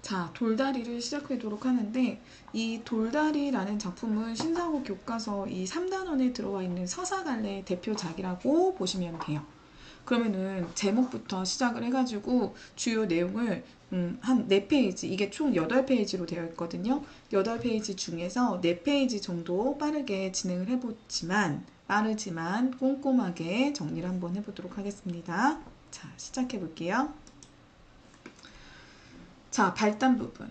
자, 돌다리를 시작하도록 하는데 이 돌다리라는 작품은 신사고 교과서 이 3단원에 들어와 있는 서사갈래의 대표작이라고 보시면 돼요. 그러면은 제목부터 시작을 해가지고 주요 내용을 한 4페이지, 이게 총 8페이지로 되어 있거든요. 8페이지 중에서 4페이지 정도 빠르게 진행을 해보지만 빠르지만 꼼꼼하게 정리를 한번 해보도록 하겠습니다. 자, 시작해 볼게요. 자, 발단 부분.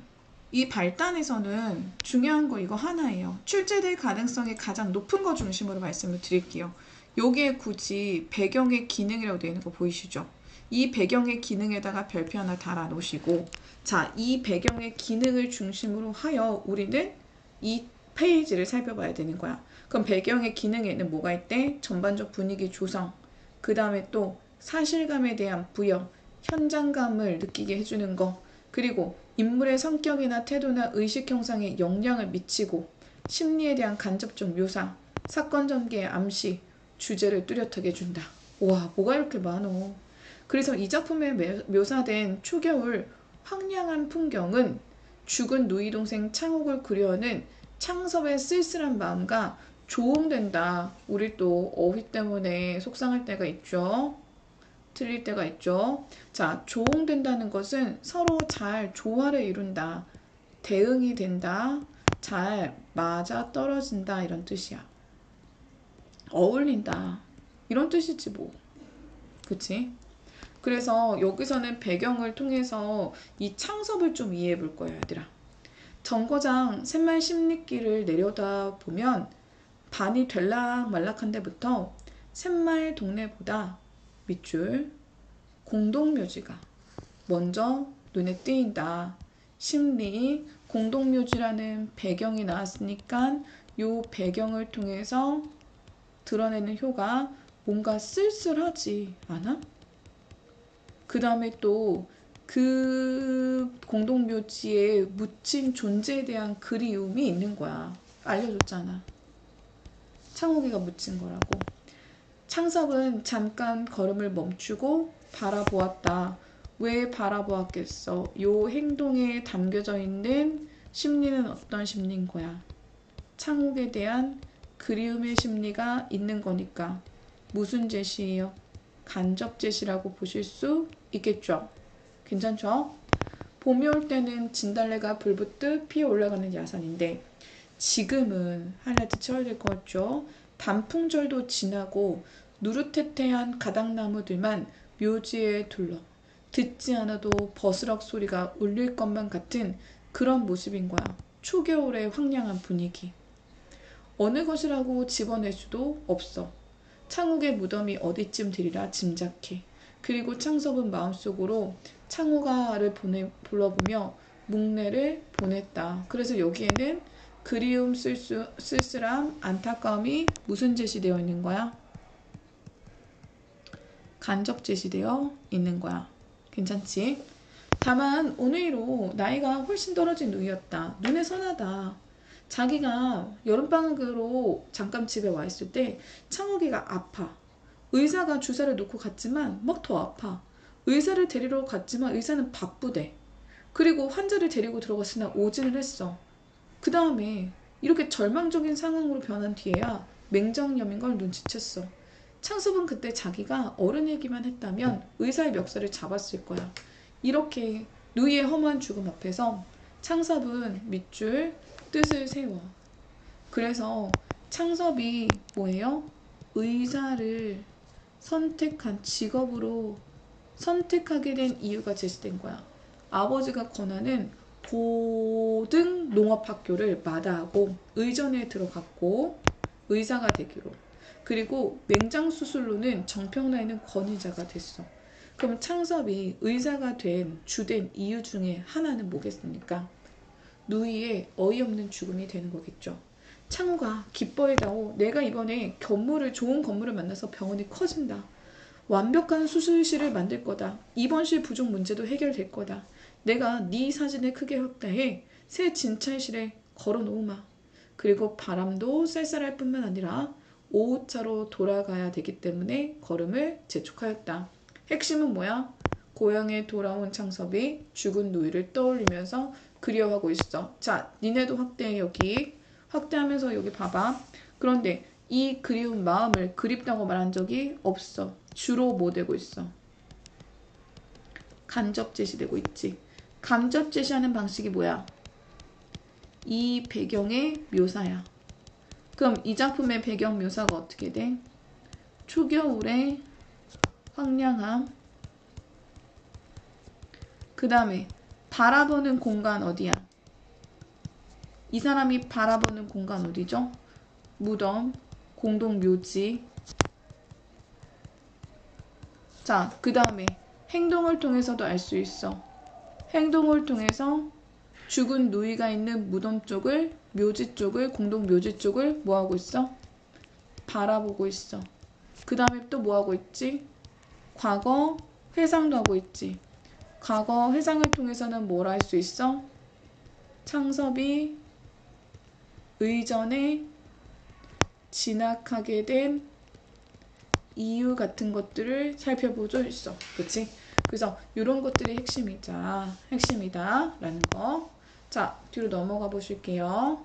이 발단에서는 중요한 거 이거 하나예요. 출제될 가능성이 가장 높은 거 중심으로 말씀을 드릴게요. 여기에 굳이 배경의 기능이라고 되어 있는 거 보이시죠? 이 배경의 기능에다가 별표 하나 달아 놓으시고, 자, 이 배경의 기능을 중심으로 하여 우리는 이 페이지를 살펴봐야 되는 거야. 그럼 배경의 기능에는 뭐가 있대? 전반적 분위기 조성, 그 다음에 또 사실감에 대한 부여, 현장감을 느끼게 해주는 거, 그리고 인물의 성격이나 태도나 의식 형성에 영향을 미치고 심리에 대한 간접적 묘사, 사건 전개의 암시, 주제를 뚜렷하게 해준다. 와, 뭐가 이렇게 많어. 그래서 이 작품에 묘사된 초겨울 황량한 풍경은 죽은 누이 동생 창옥을 그려하는 창섭의 쓸쓸한 마음과 조응된다. 우리 또 어휘 때문에 속상할 때가 있죠. 틀릴 때가 있죠. 자, 조응된다는 것은 서로 잘 조화를 이룬다, 대응이 된다, 잘 맞아 떨어진다 이런 뜻이야. 어울린다 이런 뜻이지 뭐. 그치? 그래서 여기서는 배경을 통해서 이 창섭을 좀 이해해 볼 거야, 얘들아. 정거장 샘말 십리길을 내려다 보면 반이 될락말락한 데부터 샘말 동네보다 밑줄 공동묘지가 먼저 눈에 띄인다. 심리 공동묘지라는 배경이 나왔으니까 이 배경을 통해서 드러내는 효가 뭔가 쓸쓸하지 않아? 그 다음에 또 그 공동묘지에 묻힌 존재에 대한 그리움이 있는 거야. 알려줬잖아. 창옥이가 묻힌 거라고. 창섭은 잠깐 걸음을 멈추고 바라보았다. 왜 바라보았겠어? 요 행동에 담겨져 있는 심리는 어떤 심리인 거야? 창옥에 대한 그리움의 심리가 있는 거니까. 무슨 제시예요? 간접 제시라고 보실 수 있겠죠? 괜찮죠? 봄이 올 때는 진달래가 불붙듯 피어 올라가는 야산인데 지금은 하이라이트 쳐야 될 것 같죠? 단풍절도 지나고 누릇태태한 가닥나무들만 묘지에 둘러 듣지 않아도 버스럭 소리가 울릴 것만 같은 그런 모습인 거야. 초겨울의 황량한 분위기. 어느 것이라고 집어낼 수도 없어. 창욱의 무덤이 어디쯤 되리라 짐작해. 그리고 창섭은 마음속으로 창욱아를 불러보며 묵내를 보냈다. 그래서 여기에는 그리움, 쓸쓸함, 안타까움이 무슨 제시되어 있는 거야? 간접 제시되어 있는 거야. 괜찮지? 다만 오늘로 나이가 훨씬 떨어진 누이였다. 눈에 선하다. 자기가 여름방학으로 잠깐 집에 와 있을 때 창욱이가 아파. 의사가 주사를 놓고 갔지만 막 더 아파. 의사를 데리러 갔지만 의사는 바쁘대. 그리고 환자를 데리고 들어갔으나 오진을 했어. 그 다음에 이렇게 절망적인 상황으로 변한 뒤에야 맹장염인 걸 눈치챘어. 창섭은 그때 자기가 어른 얘기만 했다면 의사의 멱살을 잡았을 거야. 이렇게 누이의 험한 죽음 앞에서 창섭은 밑줄 뜻을 세워. 그래서 창섭이 뭐예요? 의사를 선택한 직업으로 선택하게 된 이유가 제시된 거야. 아버지가 권하는 고등 농업학교를 마다하고 의전에 들어갔고 의사가 되기로. 그리고 맹장수술로는 정평라에는 권위자가 됐어. 그럼 창섭이 의사가 된 주된 이유 중에 하나는 뭐겠습니까? 누이의 어이없는 죽음이 되는 거겠죠. 창우가 기뻐해다오. 내가 이번에 좋은 건물을 만나서 병원이 커진다. 완벽한 수술실을 만들 거다. 입원실 부족 문제도 해결될 거다. 내가 네 사진을 크게 확대해 새 진찰실에 걸어놓으마. 그리고 바람도 쌀쌀할 뿐만 아니라 오후차로 돌아가야 되기 때문에 걸음을 재촉하였다. 핵심은 뭐야? 고향에 돌아온 창섭이 죽은 노이를 떠올리면서 그리워하고 있어. 자, 니네도 확대해. 여기 확대하면서 여기 봐봐. 그런데 이 그리운 마음을 그립다고 말한 적이 없어. 주로 뭐 되고 있어? 간접 제시되고 있지. 간접 제시하는 방식이 뭐야? 이 배경의 묘사야. 그럼 이 작품의 배경 묘사가 어떻게 돼? 초겨울의 황량함. 그 다음에 바라보는 공간 어디야? 이 사람이 바라보는 공간 어디죠? 무덤, 공동묘지. 자, 그 다음에 행동을 통해서도 알 수 있어. 행동을 통해서 죽은 누이가 있는 무덤 쪽을, 묘지 쪽을, 공동묘지 쪽을 뭐하고 있어? 바라보고 있어. 그 다음에 또 뭐하고 있지? 과거 회상도 하고 있지. 과거 회상을 통해서는 뭘 할 수 있어? 창섭이 의전에 진학하게 된 이유 같은 것들을 살펴볼 수 있어. 그치? 그래서 이런 것들이 핵심이다 라는 거. 자, 뒤로 넘어가 보실게요.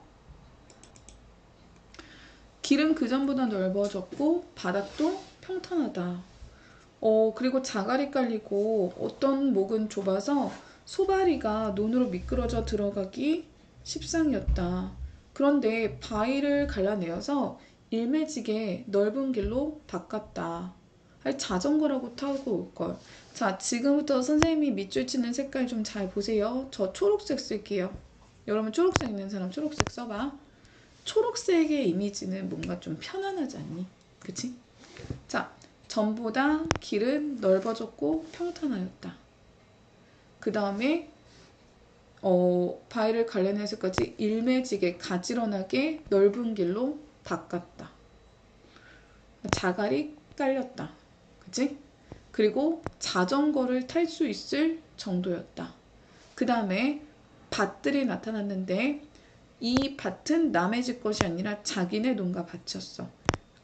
길은 그전보다 넓어졌고 바닥도 평탄하다. 그리고 자갈이 깔리고 어떤 목은 좁아서 소바리가 논으로 미끄러져 들어가기 십상이었다. 그런데 바위를 갈라내어서 일매지게 넓은 길로 바꿨다. 아니, 자전거라고 타고 올걸. 자, 지금부터 선생님이 밑줄 치는 색깔 좀 잘 보세요. 저 초록색 쓸게요. 여러분 초록색 있는 사람 초록색 써봐. 초록색의 이미지는 뭔가 좀 편안하지 않니? 그치? 자, 전보다 길은 넓어졌고 평탄하였다. 그 다음에 바위를 갈라내서까지 일매지게 가지런하게 넓은 길로 바꿨다. 자갈이 깔렸다. 그치? 그리고 자전거를 탈 수 있을 정도였다. 그 다음에 밭들이 나타났는데 이 밭은 남의 집 것이 아니라 자기네 농가 밭이었어.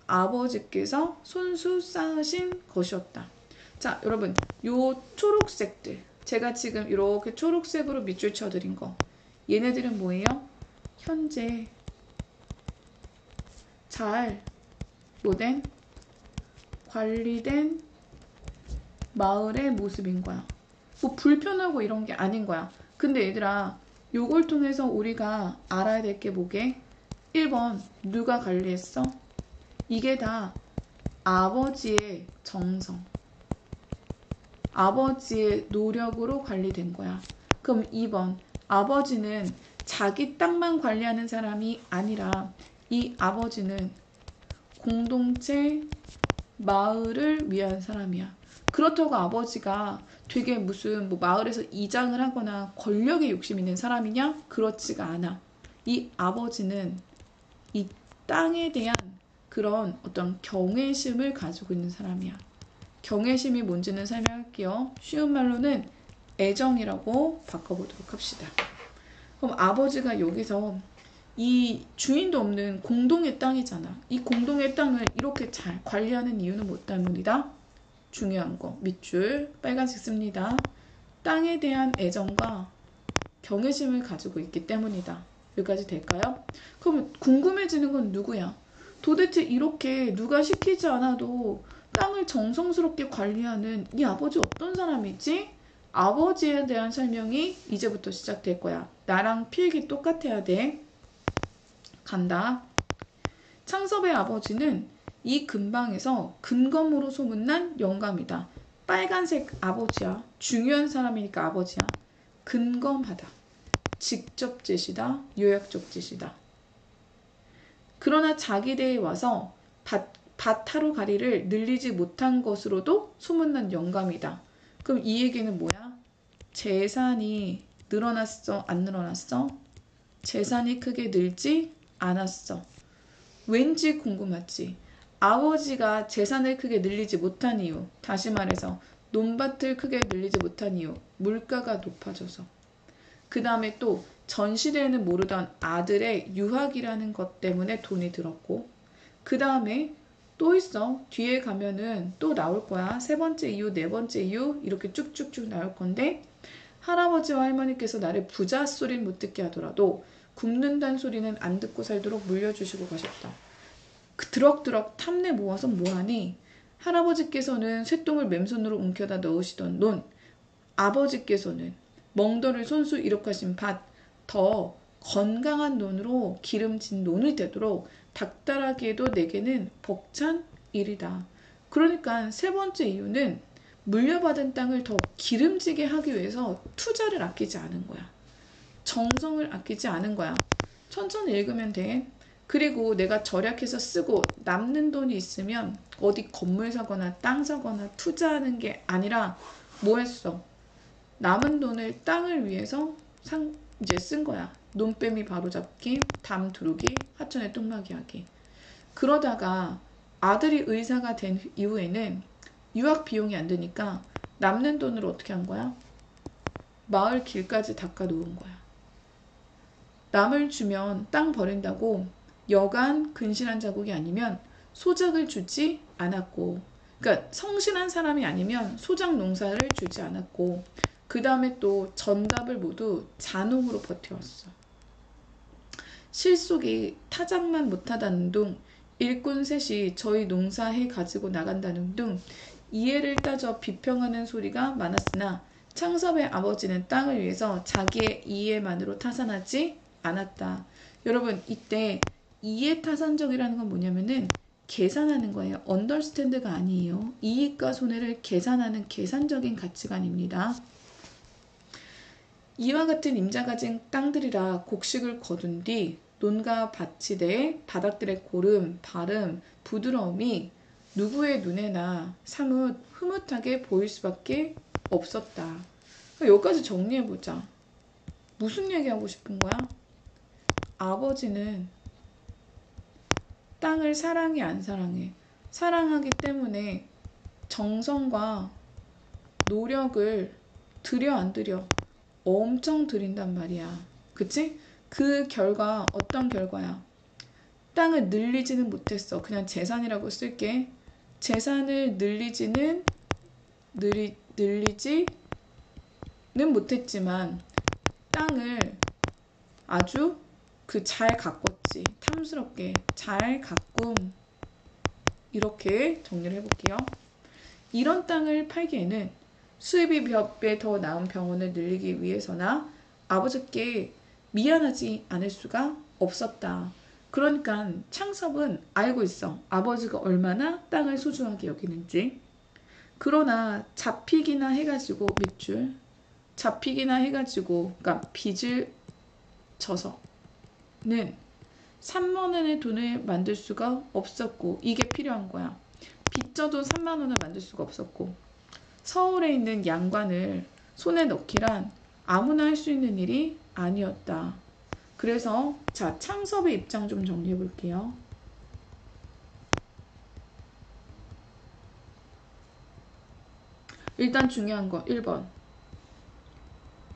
아버지께서 손수 쌓으신 것이었다. 자, 여러분, 요 초록색들, 제가 지금 이렇게 초록색으로 밑줄 쳐드린 거, 얘네들은 뭐예요? 현재 잘 뭐된 관리된 마을의 모습인 거야. 뭐 불편하고 이런 게 아닌 거야. 근데 얘들아, 요걸 통해서 우리가 알아야 될 게 뭐게? 1번, 누가 관리했어? 이게 다 아버지의 정성, 아버지의 노력으로 관리된 거야. 그럼 2번, 아버지는 자기 땅만 관리하는 사람이 아니라 이 아버지는 공동체, 마을을 위한 사람이야. 그렇다고 아버지가 되게 무슨 뭐 마을에서 이장을 하거나 권력에 욕심 있는 사람이냐? 그렇지가 않아. 이 아버지는 이 땅에 대한 그런 어떤 경외심을 가지고 있는 사람이야. 경외심이 뭔지는 설명할게요. 쉬운 말로는 애정이라고 바꿔보도록 합시다. 그럼 아버지가 여기서 이 주인도 없는 공동의 땅이잖아. 이 공동의 땅을 이렇게 잘 관리하는 이유는 뭐 때문이다? 중요한 거 밑줄 빨간색 씁니다. 땅에 대한 애정과 경외심을 가지고 있기 때문이다. 여기까지 될까요? 그럼 궁금해지는 건 누구야? 도대체 이렇게 누가 시키지 않아도 땅을 정성스럽게 관리하는 이 아버지 어떤 사람이지? 아버지에 대한 설명이 이제부터 시작될 거야. 나랑 필기 똑같아야 돼. 간다. 창섭의 아버지는 이 근방에서 근검으로 소문난 영감이다. 빨간색 아버지야. 중요한 사람이니까 아버지야. 근검하다. 직접 제시다. 요약적 제시다. 그러나 자기 대에 와서 밭하루 가리를 늘리지 못한 것으로도 소문난 영감이다. 그럼 이 얘기는 뭐야? 재산이 늘어났어? 안 늘어났어? 재산이 크게 늘지 않았어. 왠지 궁금하지? 아버지가 재산을 크게 늘리지 못한 이유, 다시 말해서 논밭을 크게 늘리지 못한 이유, 물가가 높아져서. 그 다음에 또 전시대에는 모르던 아들의 유학이라는 것 때문에 돈이 들었고, 그 다음에 또 있어. 뒤에 가면은 또 나올 거야. 세 번째 이유, 네 번째 이유 이렇게 쭉쭉쭉 나올 건데 할아버지와 할머니께서 나를 부자 소리는 못 듣게 하더라도 굶는다는 소리는 안 듣고 살도록 물려주시고 가셨다. 드럭드럭 탐내 모아서 뭐하니? 할아버지께서는 쇠똥을 맨손으로 움켜다 넣으시던 논, 아버지께서는 멍더를 손수 이룩하신 밭, 더 건강한 논으로 기름진 논이 되도록 닥달하기에도 내게는 벅찬 일이다. 그러니까 세 번째 이유는 물려받은 땅을 더 기름지게 하기 위해서 투자를 아끼지 않은 거야. 정성을 아끼지 않은 거야. 천천히 읽으면 돼. 그리고 내가 절약해서 쓰고 남는 돈이 있으면 어디 건물 사거나 땅 사거나 투자하는 게 아니라 뭐 했어? 남은 돈을 땅을 위해서 이제 쓴 거야. 논뱀이 바로잡기, 담 두르기, 하천에 똥마기 하기. 그러다가 아들이 의사가 된 이후에는 유학 비용이 안 되니까 남는 돈으로 어떻게 한 거야? 마을 길까지 닦아 놓은 거야. 남을 주면 땅 버린다고 여간 근실한 자국이 아니면 소작을 주지 않았고, 그러니까 성실한 사람이 아니면 소작 농사를 주지 않았고, 그 다음에 또 전답을 모두 잔혹으로 버텨왔어. 실속이 타작만 못하다는 둥, 일꾼 셋이 저희 농사해 가지고 나간다는 둥, 이해를 따져 비평하는 소리가 많았으나 창섭의 아버지는 땅을 위해서 자기의 이해만으로 타산하지 않았다. 여러분, 이때 이해타산적이라는 건 뭐냐면은 계산하는 거예요. 언더스탠드가 아니에요. 이익과 손해를 계산하는 계산적인 가치관입니다. 이와 같은 임자 가진 땅들이라 곡식을 거둔 뒤 논과 밭이 돼 바닥들의 고름, 바름, 부드러움이 누구의 눈에나 사뭇 흐뭇하게 보일 수밖에 없었다. 여기까지 정리해보자. 무슨 얘기하고 싶은 거야? 아버지는 땅을 사랑해 안 사랑해? 사랑하기 때문에 정성과 노력을 들여 안 들여? 엄청 들인단 말이야. 그치? 그 결과 어떤 결과야? 땅을 늘리지는 못했어. 그냥 재산이라고 쓸게. 재산을 늘리지는 못했지만 땅을 아주 잘 가꿨지. 탐스럽게 잘 가꿈. 이렇게 정리를 해볼게요. 이런 땅을 팔기에는 수입이 몇 배 더 나은 병원을 늘리기 위해서나 아버지께 미안하지 않을 수가 없었다. 그러니까 창섭은 알고 있어. 아버지가 얼마나 땅을 소중하게 여기는지. 그러나 잡히기나 해가지고 밑줄 잡히기나 해가지고 그러니까 빚을 져서는 3만 원의 돈을 만들 수가 없었고 이게 필요한 거야. 빚져도 3만 원을 만들 수가 없었고 서울에 있는 양관을 손에 넣기란 아무나 할 수 있는 일이 아니었다. 그래서 자 창섭의 입장 좀 정리해 볼게요. 일단 중요한 거 1번.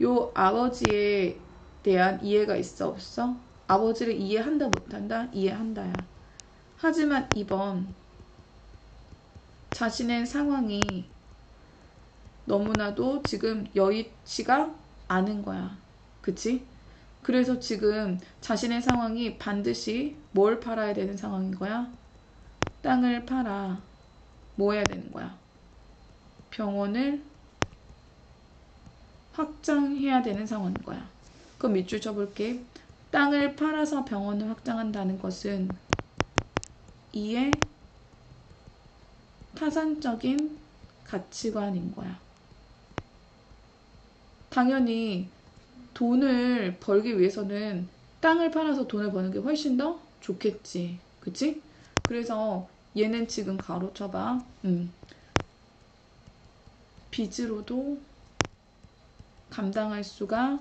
요 아버지에 대한 이해가 있어 없어? 아버지를 이해한다 못한다? 이해한다야. 하지만 2번. 자신의 상황이 너무나도 지금 여의치가 않은 거야. 그치? 그래서 지금 자신의 상황이 반드시 뭘 팔아야 되는 상황인 거야? 땅을 팔아. 뭐 해야 되는 거야? 병원을 확장해야 되는 상황인 거야. 그럼 밑줄 쳐볼게. 땅을 팔아서 병원을 확장한다는 것은 이에 타산적인 가치관인 거야. 당연히 돈을 벌기 위해서는 땅을 팔아서 돈을 버는 게 훨씬 더 좋겠지. 그치? 그래서 얘는 지금 가로쳐봐. 빚으로도 감당할 수가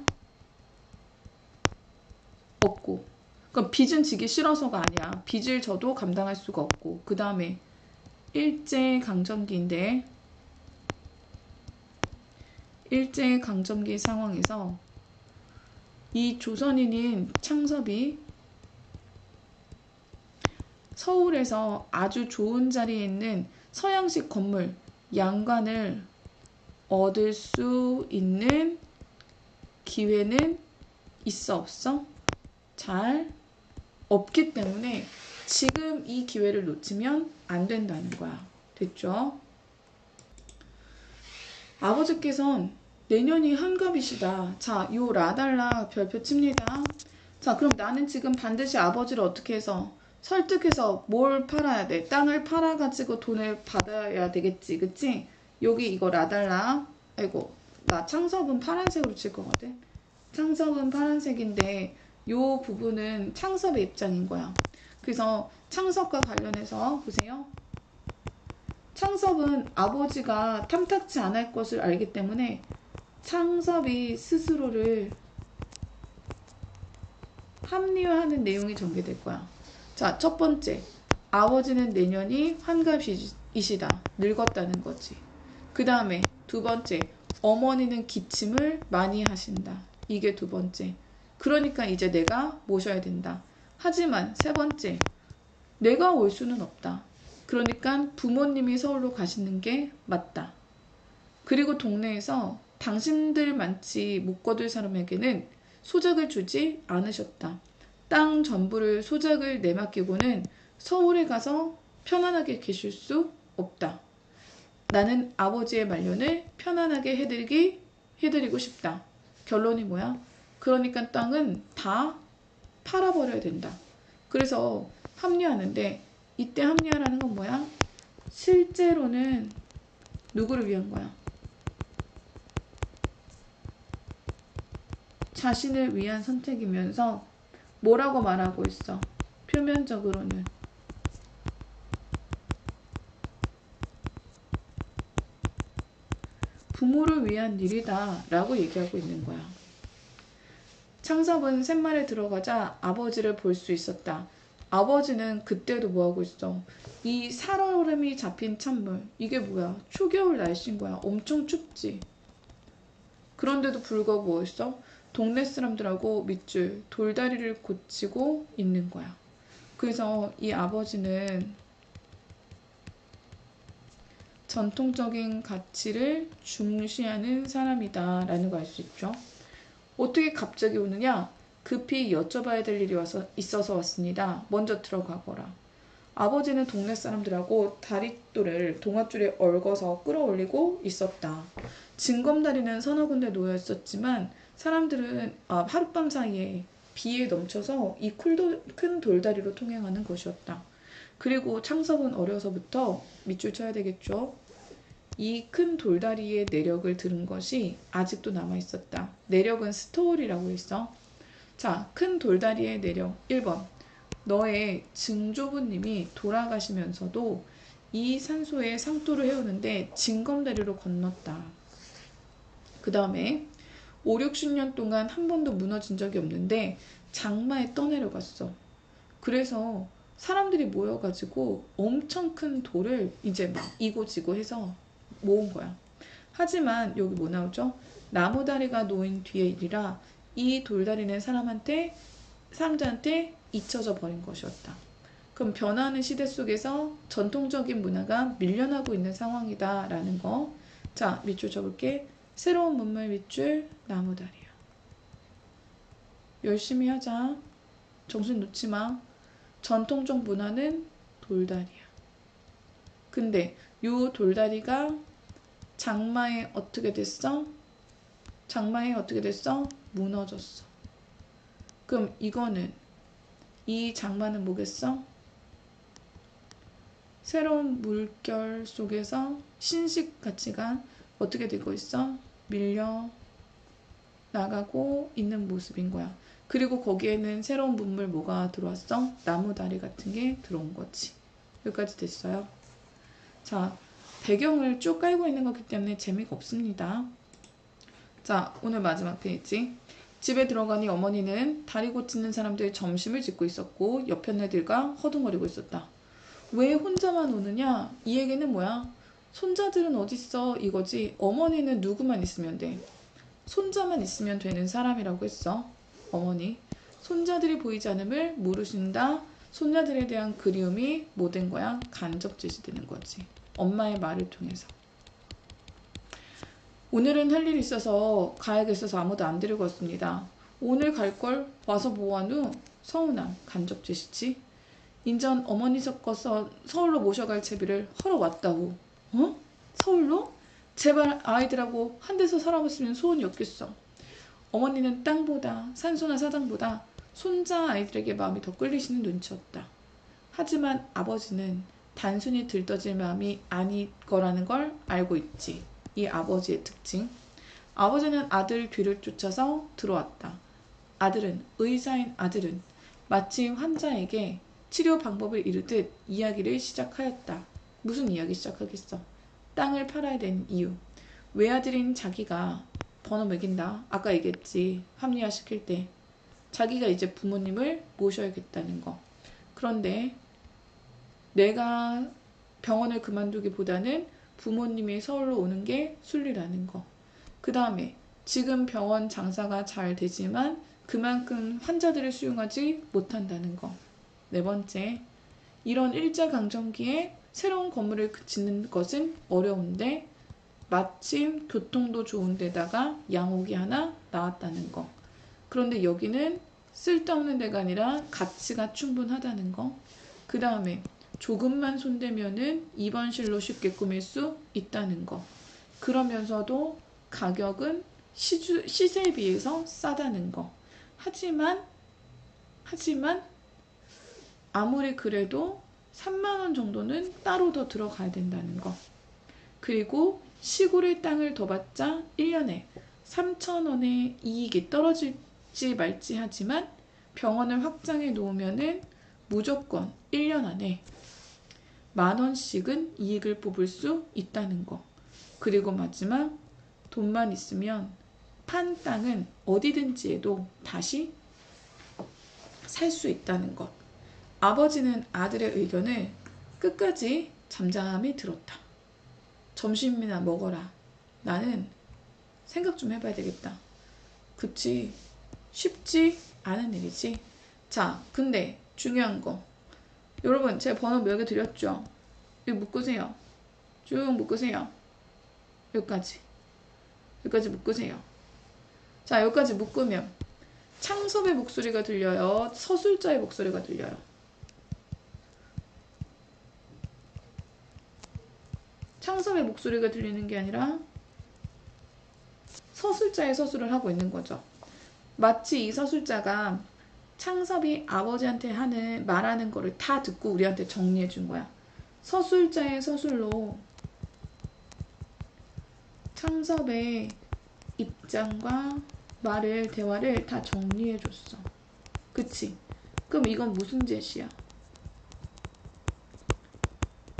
없고, 그러니까 빚은 지기 싫어서가 아니야. 빚을 져도 감당할 수가 없고, 그 다음에 일제강점기인데 일제강점기 상황에서 이 조선인인 창섭이 서울에서 아주 좋은 자리에 있는 서양식 건물, 양관을 얻을 수 있는 기회는 있어 없어? 잘 없기 때문에 지금 이 기회를 놓치면 안 된다는 거야. 됐죠? 아버지께선 내년이 한갑이시다. 자, 요 라달라 별표 칩니다. 자, 그럼 나는 지금 반드시 아버지를 어떻게 해서 설득해서 뭘 팔아야 돼? 땅을 팔아가지고 돈을 받아야 되겠지. 그치? 여기 이거 라달라. 아이고, 나 창섭은 파란색으로 칠 거거든. 창섭은 파란색인데 요 부분은 창섭의 입장인 거야. 그래서 창섭과 관련해서 보세요. 창섭은 아버지가 탐탁치 않을 것을 알기 때문에 창섭이 스스로를 합리화하는 내용이 전개될 거야. 자, 첫 번째, 아버지는 내년이 환갑이시다. 늙었다는 거지. 그 다음에 두 번째, 어머니는 기침을 많이 하신다. 이게 두 번째. 그러니까 이제 내가 모셔야 된다. 하지만 세 번째, 내가 올 수는 없다. 그러니까 부모님이 서울로 가시는 게 맞다. 그리고 동네에서 당신들만치 못 거둘 사람에게는 소작을 주지 않으셨다. 땅 전부를 소작을 내맡기고는 서울에 가서 편안하게 계실 수 없다. 나는 아버지의 말년을 편안하게 해드리고 싶다. 결론이 뭐야? 그러니까 땅은 다 팔아버려야 된다. 그래서 합리화하는데 이때 합리화라는 건 뭐야? 실제로는 누구를 위한 거야? 자신을 위한 선택이면서 뭐라고 말하고 있어? 표면적으로는 부모를 위한 일이다 라고 얘기하고 있는 거야. 창섭은 샘말에 들어가자 아버지를 볼 수 있었다. 아버지는 그때도 뭐하고 있어? 이 살얼음이 잡힌 찬물, 이게 뭐야? 초겨울 날씨인 거야. 엄청 춥지. 그런데도 불구하고 뭐 있어? 동네 사람들하고 밑줄, 돌다리를 고치고 있는 거야. 그래서 이 아버지는 전통적인 가치를 중시하는 사람이다 라는 걸 알 수 있죠. 어떻게 갑자기 오느냐? 급히 여쭤봐야 될 일이 있어서 왔습니다. 먼저 들어가거라. 아버지는 동네 사람들하고 다리돌을 동아줄에 얽어서 끌어올리고 있었다. 징검다리는 서너 군데 놓여 있었지만 사람들은 하룻밤 사이에 비에 넘쳐서 이 큰 돌다리로 통행하는 것이었다. 그리고 창섭은 어려서부터 밑줄 쳐야 되겠죠. 이 큰 돌다리의 내력을 들은 것이 아직도 남아있었다. 내력은 스토리라고 했어. 자, 큰 돌다리의 내력 1번. 너의 증조부님이 돌아가시면서도 이 산소에 상토를 해오는데 징검다리로 건넜다. 그 다음에 5, 60년 동안 한 번도 무너진 적이 없는데 장마에 떠내려갔어. 그래서 사람들이 모여가지고 엄청 큰 돌을 이제 막 이고지고 해서 모은 거야. 하지만 여기 뭐 나오죠? 나무다리가 놓인 뒤의 일이라 이 돌다리는 사람들한테 잊혀져 버린 것이었다. 그럼 변화하는 시대 속에서 전통적인 문화가 밀려나고 있는 상황이다 라는 거. 자, 밑줄 쳐볼게. 새로운 문물 밑줄 나무다리야. 열심히 하자. 정신 놓지 마. 전통적 문화는 돌다리야. 근데 요 돌다리가 장마에 어떻게 됐어? 무너졌어. 그럼 이거는 이 장마는 뭐겠어? 새로운 물결 속에서 신식 가치가 어떻게 되고 있어? 밀려 나가고 있는 모습인 거야. 그리고 거기에는 새로운 문물 뭐가 들어왔어? 나무다리 같은 게 들어온 거지. 여기까지 됐어요. 자, 배경을 쭉 깔고 있는 거기 때문에 재미가 없습니다. 자, 오늘 마지막 페이지. 집에 들어가니 어머니는 다리 고치는 사람들 점심을 짓고 있었고 옆에 애들과 허둥거리고 있었다. 왜 혼자만 오느냐? 이 얘기는 뭐야? 손자들은 어딨어? 이거지. 어머니는 누구만 있으면 돼? 손자만 있으면 되는 사람이라고 했어. 어머니. 손자들이 보이지 않음을 모르신다. 손자들에 대한 그리움이 뭐 된 거야? 간접 제시되는 거지. 엄마의 말을 통해서. 오늘은 할 일이 있어서 가야겠어서 아무도 안 데리고 왔습니다. 오늘 갈 걸 와서 뭐하누? 서운함, 간접 제시지. 인전 어머니 섞어서 서울로 모셔갈 채비를 하러 왔다고. 어? 서울로? 제발 아이들하고 한 데서 살아봤으면 소원이 없겠어. 어머니는 땅보다 산소나 사당보다 손자 아이들에게 마음이 더 끌리시는 눈치였다. 하지만 아버지는 단순히 들떠질 마음이 아닐 거라는 걸 알고 있지. 이 아버지의 특징. 아버지는 아들 뒤를 쫓아서 들어왔다. 의사인 아들은 마치 환자에게 치료 방법을 이르듯 이야기를 시작하였다. 무슨 이야기 시작하겠어? 땅을 팔아야 되는 이유. 외아들인 자기가 번호 매긴다. 아까 얘기했지. 합리화시킬 때. 자기가 이제 부모님을 모셔야겠다는 거. 그런데 내가 병원을 그만두기보다는 부모님이 서울로 오는 게 순리라는 거. 그 다음에 지금 병원 장사가 잘 되지만 그만큼 환자들을 수용하지 못한다는 거. 네 번째, 이런 일제강점기에 새로운 건물을 짓는 것은 어려운데 마침 교통도 좋은 데다가 양옥이 하나 나왔다는 거. 그런데 여기는 쓸데없는 데가 아니라 가치가 충분하다는 거. 그 다음에 조금만 손대면은 입원실로 쉽게 꾸밀 수 있다는 거. 그러면서도 가격은 시세에 비해서 싸다는 거. 하지만 아무리 그래도 3만 원 정도는 따로 더 들어가야 된다는 거. 그리고 시골의 땅을 더 받자 1년에 3,000원의 이익이 떨어질지 말지 하지만 병원을 확장해 놓으면은 무조건 1년 안에 10,000원씩은 이익을 뽑을 수 있다는 거. 그리고 마지막, 돈만 있으면 판 땅은 어디든지에도 다시 살 수 있다는 것. 아버지는 아들의 의견을 끝까지 잠잠히 들었다. 점심이나 먹어라. 나는 생각 좀 해봐야 되겠다. 그치? 쉽지 않은 일이지. 자, 근데 중요한 거. 여러분, 제 번호 몇 개 드렸죠? 이거 묶으세요. 쭉 묶으세요. 여기까지 묶으세요. 자, 여기까지 묶으면 창섭의 목소리가 들려요? 서술자의 목소리가 들려요? 창섭의 목소리가 들리는 게 아니라 서술자의 서술을 하고 있는 거죠. 마치 이 서술자가 창섭이 아버지한테 말하는 거를 다 듣고 우리한테 정리해 준 거야. 서술자의 서술로 창섭의 입장과 대화를 다 정리해 줬어. 그치? 그럼 이건 무슨 제시야?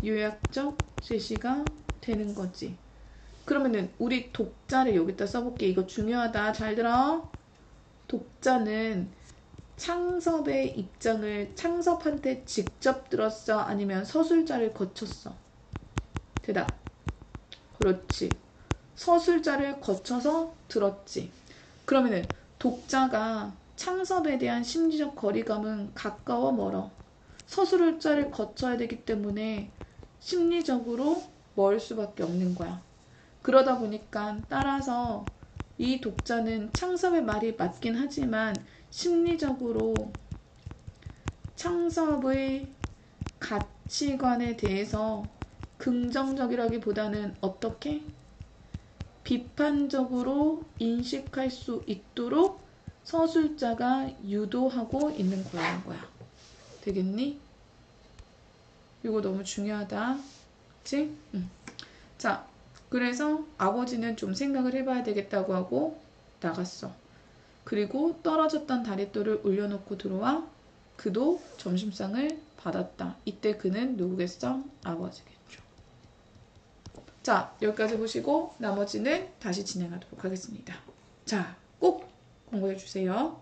요약적 제시가 되는 거지. 그러면은 우리 독자를 여기다 써볼게. 이거 중요하다. 잘 들어. 독자는 창섭의 입장을 창섭한테 직접 들었어? 아니면 서술자를 거쳤어? 대답. 그렇지. 서술자를 거쳐서 들었지. 그러면은 독자가 창섭에 대한 심리적 거리감은 가까워 멀어. 서술자를 거쳐야 되기 때문에 심리적으로 멀 수밖에 없는 거야. 그러다 보니까 따라서 이 독자는 창섭의 말이 맞긴 하지만 심리적으로 창섭의 가치관에 대해서 긍정적이라기보다는 어떻게? 비판적으로 인식할 수 있도록 서술자가 유도하고 있는 거라는 거야. 되겠니? 이거 너무 중요하다. 그치? 자, 그래서 아버지는 좀 생각을 해봐야 되겠다고 하고 나갔어. 그리고 떨어졌던 다리돌을 올려놓고 들어와 그도 점심상을 받았다. 이때 그는 누구겠어? 아버지겠죠. 자, 여기까지 보시고 나머지는 다시 진행하도록 하겠습니다. 자, 꼭 공부해 주세요.